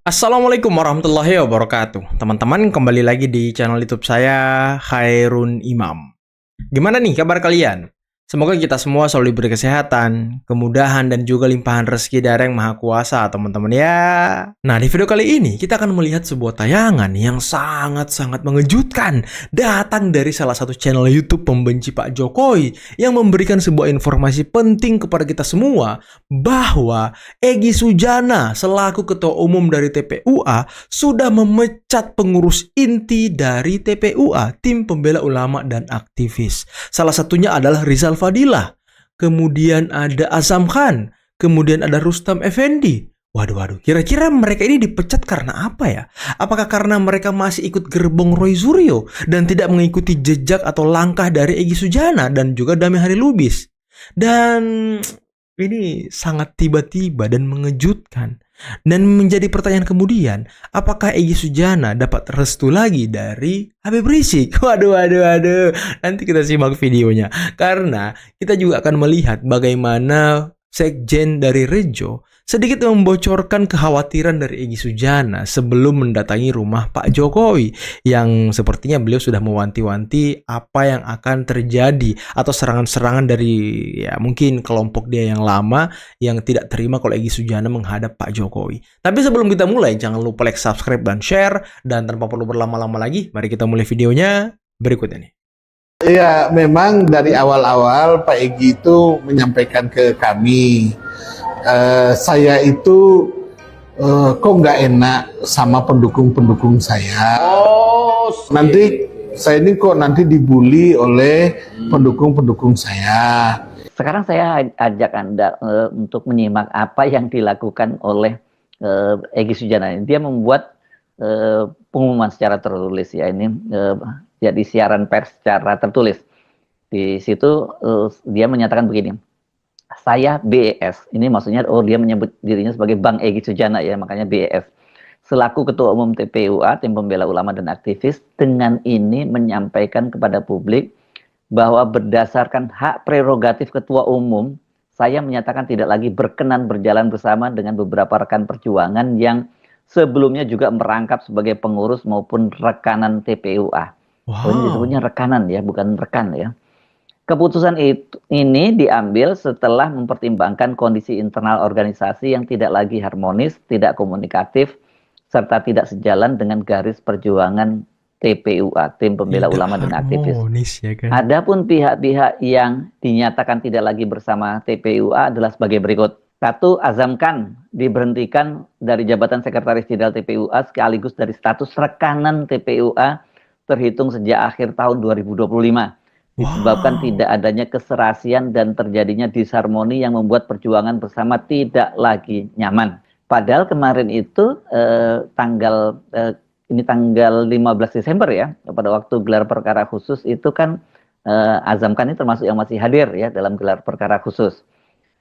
Assalamualaikum warahmatullahi wabarakatuh. Teman-teman, kembali lagi di channel YouTube saya, Khairun Imam. Gimana nih kabar kalian? Semoga kita semua selalu diberi kesehatan, kemudahan, dan juga limpahan rezeki dari Yang Maha Kuasa, teman-teman ya. Nah, di video kali ini kita akan melihat sebuah tayangan yang sangat-sangat mengejutkan datang dari salah satu channel YouTube pembenci Pak Jokowi yang memberikan sebuah informasi penting kepada kita semua bahwa Egy Sujana selaku Ketua Umum dari TPUA sudah memecat pengurus inti dari TPUA, Tim Pembela Ulama dan Aktivis. Salah satunya adalah Rizal Fadilah, kemudian ada Azam Khan, kemudian ada Rustam Effendi. Waduh, kira-kira mereka ini dipecat karena apa ya? Apakah karena mereka masih ikut gerbong Roy Suryo dan tidak mengikuti jejak atau langkah dari Egy Sujana dan juga Damai Hari Lubis? Dan ini sangat tiba-tiba dan mengejutkan. Dan menjadi pertanyaan kemudian, apakah Egy Sujana dapat restu lagi dari Habib Rizik? Waduh. Nanti kita simak videonya. Karena kita juga akan melihat bagaimana Sekjen dari Rejo sedikit membocorkan kekhawatiran dari Egy Sujana sebelum mendatangi rumah Pak Jokowi, yang sepertinya beliau sudah mewanti-wanti apa yang akan terjadi atau serangan-serangan dari ya mungkin kelompok dia yang lama yang tidak terima kalau Egy Sujana menghadap Pak Jokowi. Tapi sebelum kita mulai, jangan lupa like, subscribe, dan share. Dan tanpa perlu berlama-lama lagi, mari kita mulai videonya berikut ini. Ya, memang dari awal-awal Pak Egy itu menyampaikan ke kami, saya itu kok nggak enak sama pendukung-pendukung saya. Nanti saya ini kok nanti dibully oleh pendukung-pendukung saya. Sekarang saya ajak Anda untuk menyimak apa yang dilakukan oleh Egy Sujana. Dia membuat pengumuman secara tertulis ya, ini jadi siaran pers secara tertulis. Di situ dia menyatakan begini, saya BES, ini maksudnya dia menyebut dirinya sebagai Bang Egy Sujana ya, makanya BES. Selaku Ketua Umum TPUA, Tim Pembela Ulama dan Aktivis, dengan ini menyampaikan kepada publik bahwa berdasarkan hak prerogatif Ketua Umum, saya menyatakan tidak lagi berkenan berjalan bersama dengan beberapa rekan perjuangan yang sebelumnya juga merangkap sebagai pengurus maupun rekanan TPUA. Oh, ini disebutnya rekanan ya, bukan rekan ya. Keputusan ini diambil setelah mempertimbangkan kondisi internal organisasi yang tidak lagi harmonis, tidak komunikatif, serta tidak sejalan dengan garis perjuangan TPUA, Tim Pembela Ulama dan Aktivis. Ya kan? Adapun pihak-pihak yang dinyatakan tidak lagi bersama TPUA adalah sebagai berikut. 1. Azam Khan diberhentikan dari jabatan Sekretaris Jenderal TPUA sekaligus dari status rekanan TPUA terhitung sejak akhir tahun 2025. Disebabkan tidak adanya keserasian dan terjadinya disharmoni yang membuat perjuangan bersama tidak lagi nyaman. Padahal kemarin itu tanggal 15 Desember ya, pada waktu gelar perkara khusus itu kan Azam Khan ini termasuk yang masih hadir ya dalam gelar perkara khusus.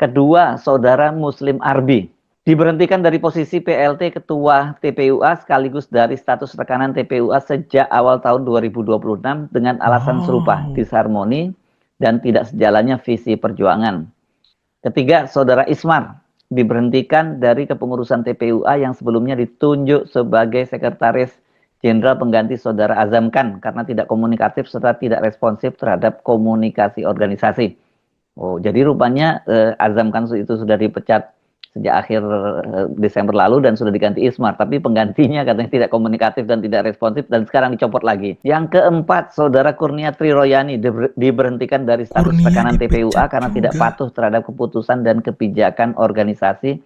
Kedua, Saudara Muslim Arbi diberhentikan dari posisi PLT Ketua TPUA sekaligus dari status rekanan TPUA sejak awal tahun 2026 dengan alasan serupa, disharmoni dan tidak sejalannya visi perjuangan. Ketiga, Saudara Ismar diberhentikan dari kepengurusan TPUA yang sebelumnya ditunjuk sebagai Sekretaris Jenderal pengganti Saudara Azam Khan karena tidak komunikatif serta tidak responsif terhadap komunikasi organisasi. Oh, jadi rupanya Azam Khan itu sudah dipecat sejak akhir Desember lalu dan sudah diganti Ismar, tapi penggantinya katanya tidak komunikatif dan tidak responsif dan sekarang dicopot lagi. Yang keempat, Saudara Kurnia Triroyani diberhentikan dari status rekanan TPUA karena tidak patuh terhadap keputusan dan kebijakan organisasi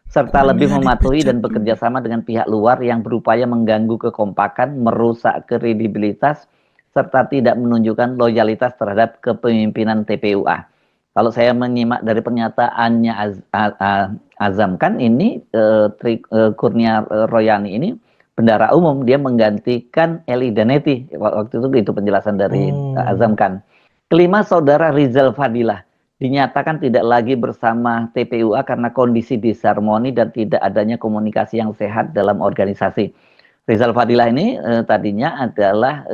serta lebih mematuhi dan bekerja sama dengan pihak luar yang berupaya mengganggu kekompakan, merusak kredibilitas serta tidak menunjukkan loyalitas terhadap kepemimpinan TPUA. Kalau saya menyimak dari pernyataannya Azam Khan ini, Kurnia Royani ini bendara umum, dia menggantikan Eli Daneti. Waktu itu penjelasan dari Azam Khan. Kelima, Saudara Rizal Fadilah dinyatakan tidak lagi bersama TPUA karena kondisi disharmoni dan tidak adanya komunikasi yang sehat dalam organisasi. Rizal Fadilah ini tadinya adalah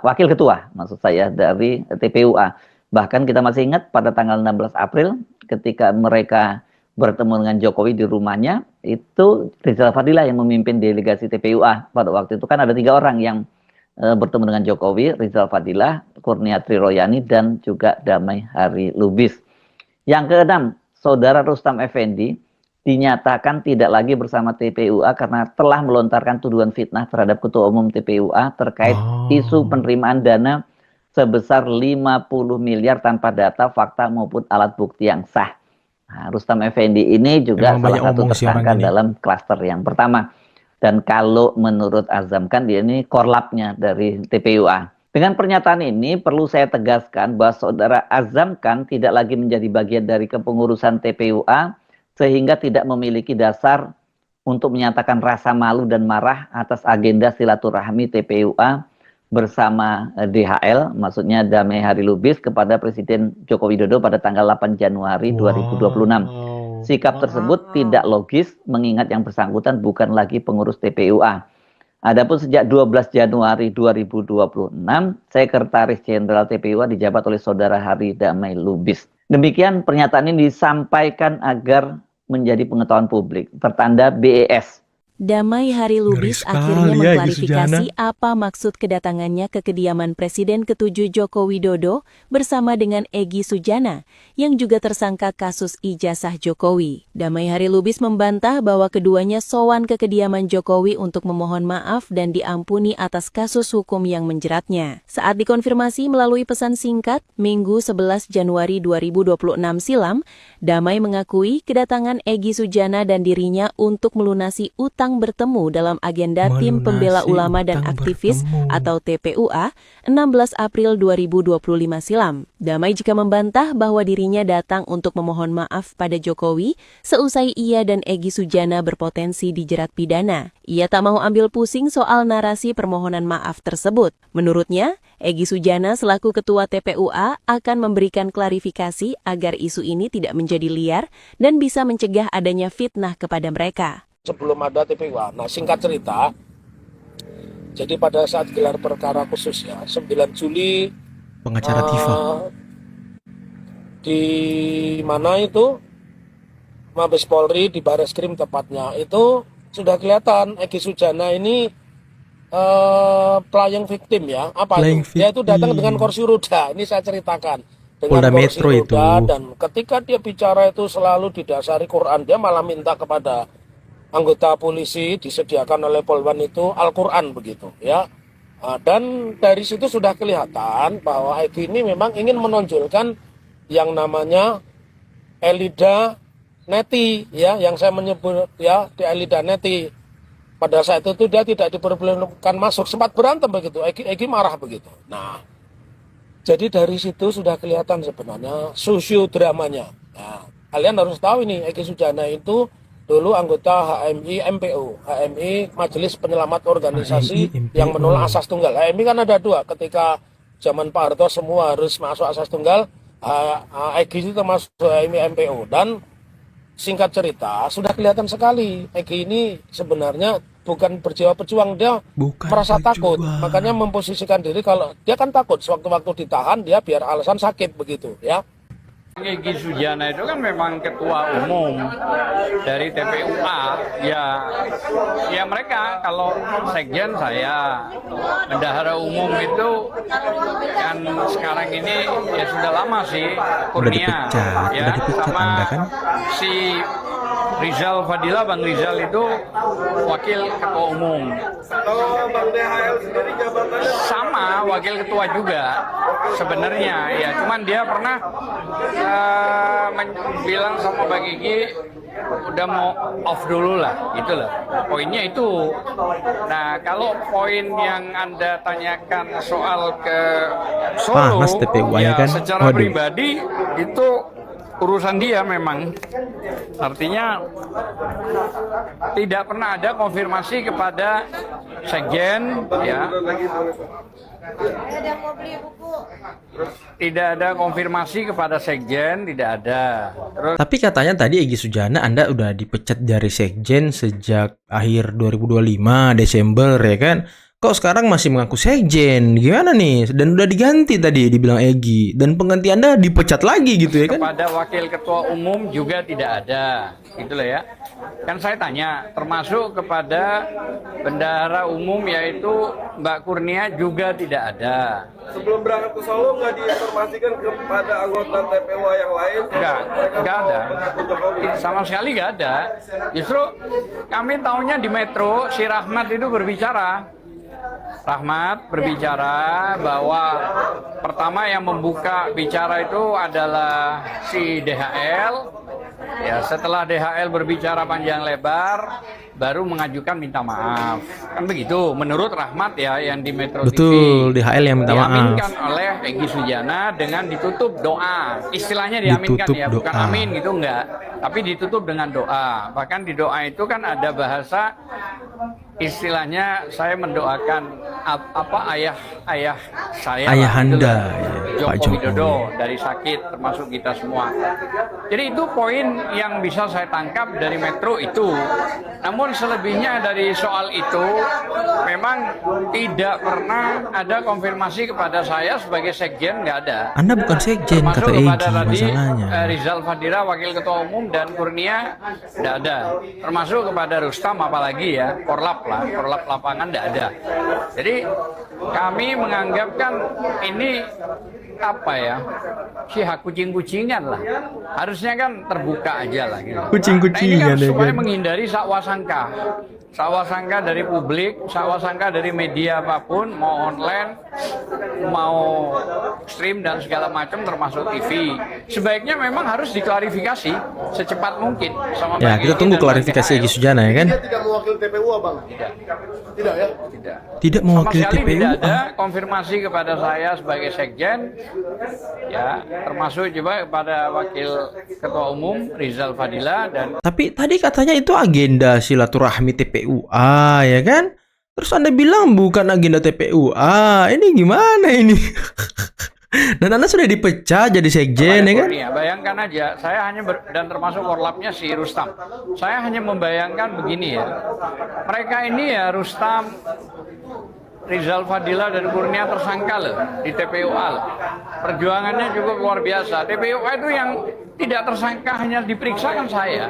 wakil ketua maksud saya dari TPUA. Bahkan kita masih ingat pada tanggal 16 April ketika mereka bertemu dengan Jokowi di rumahnya, itu Rizal Fadilah yang memimpin delegasi TPUA. Pada waktu itu kan ada 3 orang yang bertemu dengan Jokowi, Rizal Fadilah, Kurniatri Royani, dan juga Damai Hari Lubis. Yang keenam, Saudara Rustam Effendi dinyatakan tidak lagi bersama TPUA karena telah melontarkan tuduhan fitnah terhadap Ketua Umum TPUA terkait isu penerimaan dana sebesar 50 miliar tanpa data, fakta maupun alat bukti yang sah. Nah, Rustam Effendi ini juga salah satu tersangka dalam klaster yang pertama. Dan kalau menurut Azam Khan, dia ini korlapnya dari TPUA. Dengan pernyataan ini perlu saya tegaskan bahwa Saudara Azam Khan tidak lagi menjadi bagian dari kepengurusan TPUA sehingga tidak memiliki dasar untuk menyatakan rasa malu dan marah atas agenda silaturahmi TPUA bersama DHL, maksudnya Damai Hari Lubis, kepada Presiden Joko Widodo pada tanggal 8 Januari 2026. Sikap tersebut tidak logis mengingat yang bersangkutan bukan lagi pengurus TPUA. Adapun sejak 12 Januari 2026, Sekretaris Jenderal TPUA dijabat oleh Saudara Hari Damai Lubis. Demikian pernyataan ini disampaikan agar menjadi pengetahuan publik. Tertanda BES. Damai Hari Lubis akhirnya mengklarifikasi apa maksud kedatangannya ke kediaman Presiden ke-7 Joko Widodo bersama dengan Egy Sujana, yang juga tersangka kasus ijazah Jokowi. Damai Hari Lubis membantah bahwa keduanya sowan ke kediaman Jokowi untuk memohon maaf dan diampuni atas kasus hukum yang menjeratnya. Saat dikonfirmasi melalui pesan singkat, Minggu 11 Januari 2026 silam, Damai mengakui kedatangan Egy Sujana dan dirinya untuk melunasi utang bertemu dalam agenda Tim Pembela Ulama dan Aktivis atau TPUA 16 April 2025 silam. Damai juga membantah bahwa dirinya datang untuk memohon maaf pada Jokowi seusai ia dan Egy Sujana berpotensi dijerat pidana. Ia tak mau ambil pusing soal narasi permohonan maaf tersebut. Menurutnya, Egy Sujana selaku Ketua TPUA akan memberikan klarifikasi agar isu ini tidak menjadi liar dan bisa mencegah adanya fitnah kepada mereka. Sebelum ada TPUA. Nah, singkat cerita, jadi pada saat gelar perkara khususnya 9 Juli pengacara Tifa di mana itu Mabes Polri di Bareskrim tepatnya, itu sudah kelihatan Egy Sujana ini playing victim ya. Apa Playing itu? Dia itu datang dengan kursi roda. Ini saya ceritakan dengan Polda kursi Metro roda itu. Dan ketika dia bicara itu selalu didasari Quran. Dia malah minta kepada anggota polisi disediakan oleh Polwan itu Al-Quran begitu ya. Dan dari situ sudah kelihatan bahwa Egy ini memang ingin menonjolkan yang namanya Elida Neti ya, yang saya menyebut ya di Elida Neti. Pada saat itu dia tidak diperbolehkan masuk, sempat berantem begitu. Egy marah begitu. Nah, jadi dari situ sudah kelihatan sebenarnya sosiodramanya. Nah, kalian harus tahu ini Egy Sujana itu dulu anggota HMI MPO, HMI Majelis Penyelamat Organisasi yang menolak asas tunggal. HMI kan ada 2, ketika zaman Pak Harto semua harus masuk asas tunggal, Egy itu termasuk HMI MPO. Dan singkat cerita, sudah kelihatan sekali Egy ini sebenarnya bukan berjiwa pejuang, dia merasa takut. Makanya memposisikan diri, kalau dia kan takut sewaktu-waktu ditahan, dia biar alasan sakit begitu ya. Egy Sujana itu kan memang ketua umum dari TPUA, ya mereka kalau sekjen saya, bendahara umum itu kan sekarang ini ya sudah lama sih Kurnia, ya sama Anda, kan? Si Rizal Fadilah, Bang Rizal itu wakil ketua umum. Kalau Bang DHL sendiri jabatannya sama, wakil ketua juga sebenarnya ya, cuman dia pernah bilang sama Bang Egy udah mau off dulu lah, gitu loh poinnya itu. Nah, kalau poin yang Anda tanyakan soal ke Solo, ya kan? Secara pribadi itu urusan dia memang, artinya tidak pernah ada konfirmasi kepada sekjen ya. Tidak ada konfirmasi kepada sekjen, tidak ada. Terus, tapi katanya tadi Egy Sujana Anda udah dipecat dari sekjen sejak akhir 2025 Desember ya kan? kok sekarang masih mengaku sekjen? Gimana nih? Dan udah diganti tadi dibilang Egy, dan pengganti Anda dipecat lagi gitu ya kan? Kepada wakil ketua umum juga tidak ada, gitu loh ya. Kan saya tanya, termasuk kepada bendahara umum yaitu Mbak Kurnia juga tidak ada. Sebelum berangkat ke Solo nggak diinformasikan kepada anggota TPUA yang lain? Nggak ada. Sama sekali nggak ada. Justru kami tahunya di Metro, si Rahmat itu berbicara. Rahmat berbicara bahwa pertama yang membuka bicara itu adalah si DHL. Ya, setelah DHL berbicara panjang lebar, baru mengajukan minta maaf. Kan begitu, menurut Rahmat ya yang di Metro Betul, TV. DHL yang minta maaf. Diaminkan oleh Egy Sujana dengan ditutup doa. Istilahnya diaminkan Ditutup ya, bukan doa. amin gitu enggak. Tapi ditutup dengan doa. Bahkan di doa itu kan ada bahasa istilahnya saya mendoakan ayah saya Ayahanda, ya, Pak Joko Jokowi. Widodo dari sakit termasuk kita semua. Jadi itu poin yang bisa saya tangkap dari Metro itu. Namun selebihnya dari soal itu memang tidak pernah ada konfirmasi kepada saya sebagai sekjen, nggak ada. Anda bukan sekjen, Termasuk kata Egy, kepada tadi masalahnya. Rizal Fadira wakil ketua umum dan Kurnia tidak ada. Termasuk kepada Rustam apalagi ya, korlap lapangan tidak ada. Jadi kami menganggapkan ini apa ya, pihak kucing-kucingan lah. Harusnya kan terbuka aja lah gitu. Kucing-kucingan Nah, ini kan ya supaya kan? menghindari sakwasangka. Sakwasangka dari publik, sakwasangka dari media apapun, mau online, mau stream dan segala macam termasuk TV. Sebaiknya memang harus diklarifikasi secepat mungkin sama Ya, Bang kita Egy tunggu dan klarifikasi Bang Egy Sujana ya kan? Dia tidak mewakili TPU, Bang? Tidak ya? Tidak. Tidak Sama mewakili sekali TPU. tidak ada konfirmasi kepada saya sebagai sekjen, ya termasuk juga kepada wakil ketua umum Rizal Fadila dan Tapi tadi katanya itu agenda silaturahmi TPUA ya kan? Terus Anda bilang bukan agenda TPUA. Ini gimana ini? Dan Anda sudah dipecat jadi sekjen ya kan? Kurnia. Bayangkan aja, saya hanya dan termasuk korlapnya si Rustam. Saya hanya membayangkan begini ya. Mereka ini ya Rustam, Rizal Fadila dan Kurnia tersangka loh di TPUA loh. Perjuangannya cukup luar biasa. TPUA itu yang tidak tersangka hanya diperiksa kan saya,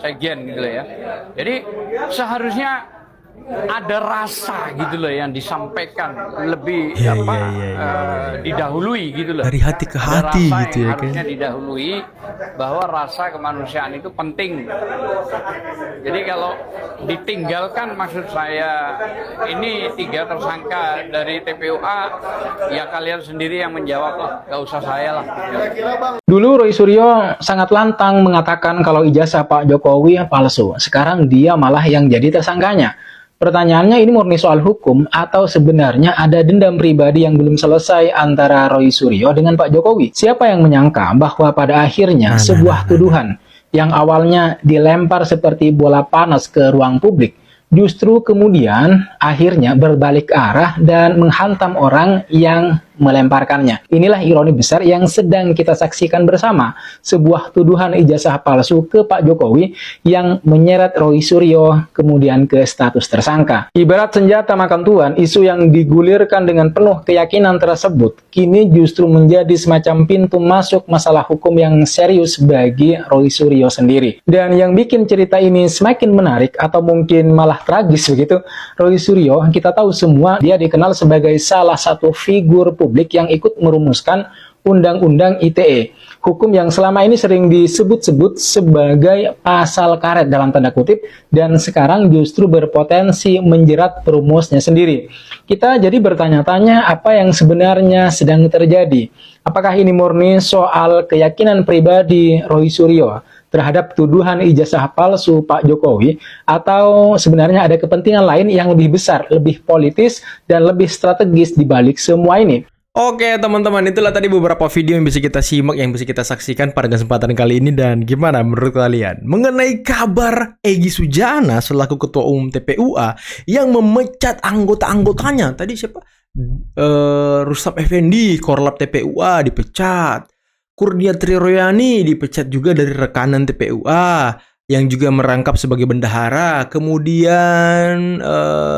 sekjen gitu loh ya. Jadi seharusnya ada rasa gitu loh yang disampaikan lebih Ya, apa ya, ya, ya. didahului gitu loh. Dari hati ke Ada hati rasa gitu yang ya kan? harusnya didahului bahwa rasa kemanusiaan itu penting. Jadi kalau ditinggalkan maksud saya ini 3 tersangka dari TPUA ya kalian sendiri yang menjawab lah, nggak usah saya lah. Dulu Roy Suryo sangat lantang mengatakan kalau ijazah Pak Jokowi palsu. Sekarang dia malah yang jadi tersangkanya. Pertanyaannya ini murni soal hukum atau sebenarnya ada dendam pribadi yang belum selesai antara Roy Suryo dengan Pak Jokowi? Siapa yang menyangka bahwa pada akhirnya sebuah tuduhan yang awalnya dilempar seperti bola panas ke ruang publik justru kemudian akhirnya berbalik arah dan menghantam orang yang melemparkannya. Inilah ironi besar yang sedang kita saksikan bersama. Sebuah tuduhan ijazah palsu ke Pak Jokowi yang menyeret Roy Suryo kemudian ke status tersangka. Ibarat senjata makan tuan, isu yang digulirkan dengan penuh keyakinan tersebut kini justru menjadi semacam pintu masuk masalah hukum yang serius bagi Roy Suryo sendiri. Dan yang bikin cerita ini semakin menarik atau mungkin malah tragis begitu, Roy Suryo kita tahu semua dia dikenal sebagai salah satu figur publik yang ikut merumuskan Undang-Undang ITE, hukum yang selama ini sering disebut-sebut sebagai pasal karet dalam tanda kutip dan sekarang justru berpotensi menjerat perumusnya sendiri. Kita jadi bertanya-tanya apa yang sebenarnya sedang terjadi. Apakah ini murni soal keyakinan pribadi Roy Suryo terhadap tuduhan ijazah palsu Pak Jokowi, atau sebenarnya ada kepentingan lain yang lebih besar, lebih politis, dan lebih strategis di balik semua ini? Oke teman-teman, itulah tadi beberapa video yang bisa kita simak, yang bisa kita saksikan pada kesempatan kali ini. Dan gimana menurut kalian mengenai kabar Egy Sujana selaku Ketua Umum TPUA yang memecat anggota-anggotanya? Tadi siapa? Rustam Effendi, Korlap TPUA dipecat. Kurnia Triroyani dipecat juga dari rekanan TPUA. yang juga merangkap sebagai bendahara. Kemudian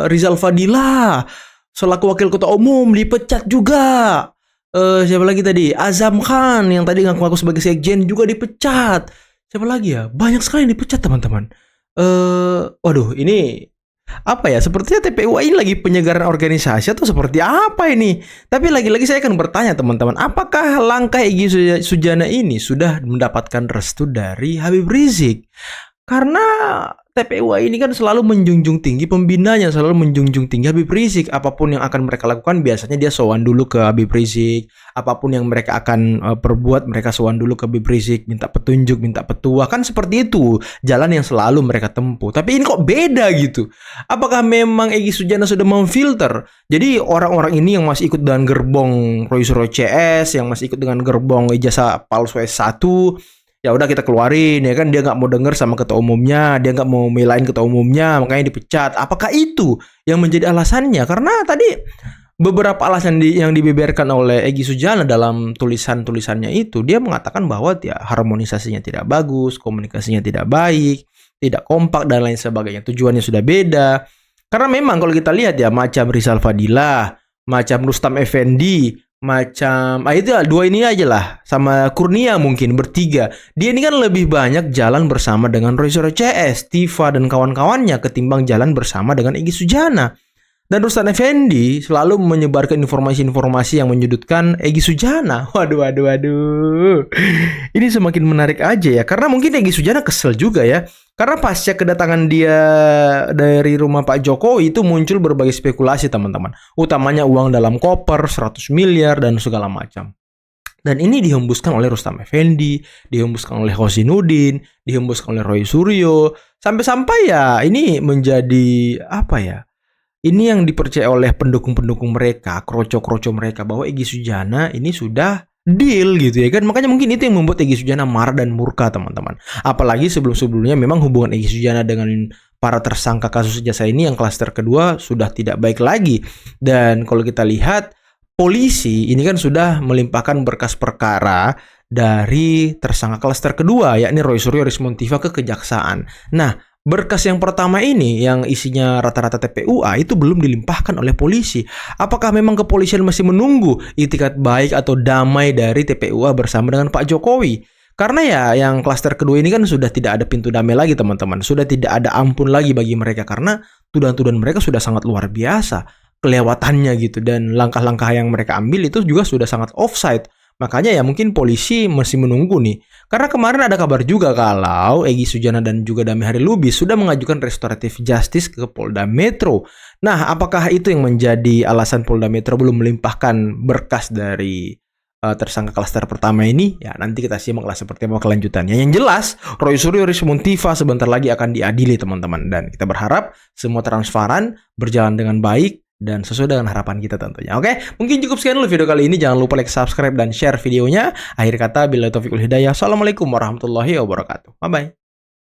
Rizal Fadila selaku wakil ketua umum dipecat juga. Siapa lagi tadi? Azam Khan yang tadi ngaku-ngaku sebagai sekjen juga dipecat. Siapa lagi ya? Banyak sekali yang dipecat, teman-teman. Waduh, ini apa ya? Sepertinya TPUA ini lagi penyegaran organisasi atau seperti apa ini? Tapi lagi-lagi saya akan bertanya, teman-teman, apakah langkah Egy Sujana ini sudah mendapatkan restu dari Habib Rizik? Karena TPUA ini kan selalu menjunjung tinggi pembinanya, selalu menjunjung tinggi Habib Rizik. Apapun yang akan mereka lakukan, biasanya dia sowan dulu ke Habib Rizik. Apapun yang mereka akan perbuat, mereka sowan dulu ke Habib Rizik, minta petunjuk, minta petua. Kan seperti itu jalan yang selalu mereka tempuh. Tapi ini kok beda gitu? Apakah memang Egy Sujana sudah memfilter? Jadi orang-orang ini yang masih ikut dengan gerbong Roy Suryo CS, yang masih ikut dengan gerbong ijazah palsu S1, ya udah kita keluarin, ya kan, dia nggak mau denger sama ketua umumnya, dia nggak mau melain ketua umumnya, makanya dipecat. Apakah itu yang menjadi alasannya? Karena tadi beberapa alasan yang dibeberkan oleh Egy Sujana dalam tulisan-tulisannya itu, dia mengatakan bahwa ya, harmonisasinya tidak bagus, komunikasinya tidak baik, tidak kompak dan lain sebagainya. Tujuannya sudah beda. Karena memang kalau kita lihat ya, macam Rizal Fadilah, macam Rustam Effendi, macam itu ya, dua ini aja lah, sama Kurnia mungkin bertiga. Dia ini kan lebih banyak jalan bersama dengan Roy Suryo CS, Tifa dan kawan-kawannya ketimbang jalan bersama dengan Egy Sujana. Dan Rustam Effendi selalu menyebarkan informasi-informasi yang menyudutkan Egy Sujana. Waduh. Ini semakin menarik aja ya, karena mungkin Egy Sujana kesel juga ya. Karena pasca kedatangan dia dari rumah Pak Jokowi itu muncul berbagai spekulasi, teman-teman. Utamanya uang dalam koper, 100 miliar, dan segala macam. Dan ini dihembuskan oleh Rustam Effendi, dihembuskan oleh Hosinuddin, dihembuskan oleh Roy Suryo. Sampai-sampai ya ini menjadi apa ya? Ini yang dipercaya oleh pendukung-pendukung mereka, kroco-kroco mereka, bahwa Egy Sujana ini sudah deal gitu ya kan. Makanya mungkin itu yang membuat Egy Sujana marah dan murka, teman-teman. Apalagi sebelum-sebelumnya memang hubungan Egy Sujana dengan para tersangka kasus ijazah ini yang klaster kedua sudah tidak baik lagi. Dan kalau kita lihat, polisi ini kan sudah melimpahkan berkas perkara dari tersangka klaster kedua, yakni Roy Suryo Rismontiva, ke kejaksaan. Nah, berkas yang pertama ini yang isinya rata-rata TPUA itu belum dilimpahkan oleh polisi. Apakah memang kepolisian masih menunggu itikat baik atau damai dari TPUA bersama dengan Pak Jokowi? Karena ya yang klaster kedua ini kan sudah tidak ada pintu damai lagi, teman-teman. Sudah tidak ada ampun lagi bagi mereka karena tuduhan-tuduhan mereka sudah sangat luar biasa kelewatannya gitu, dan langkah-langkah yang mereka ambil itu juga sudah sangat offside. Makanya ya mungkin polisi masih menunggu nih. Karena kemarin ada kabar juga kalau Egy Sujana dan juga Damai Hari Lubis sudah mengajukan restoratif justice ke Polda Metro. Nah, apakah itu yang menjadi alasan Polda Metro belum melimpahkan berkas dari tersangka klaster pertama ini? Ya nanti kita simaklah seperti apa kelanjutannya. Yang jelas, Roy Suryo Rismontiva sebentar lagi akan diadili, teman-teman. Dan kita berharap semua transparan, berjalan dengan baik, dan sesuai dengan harapan kita tentunya. Oke, mungkin cukup sekian dulu video kali ini. Jangan lupa like, subscribe, dan share videonya. Akhir kata, billahi taufiq wal hidayah. Assalamualaikum warahmatullahi wabarakatuh. Bye-bye.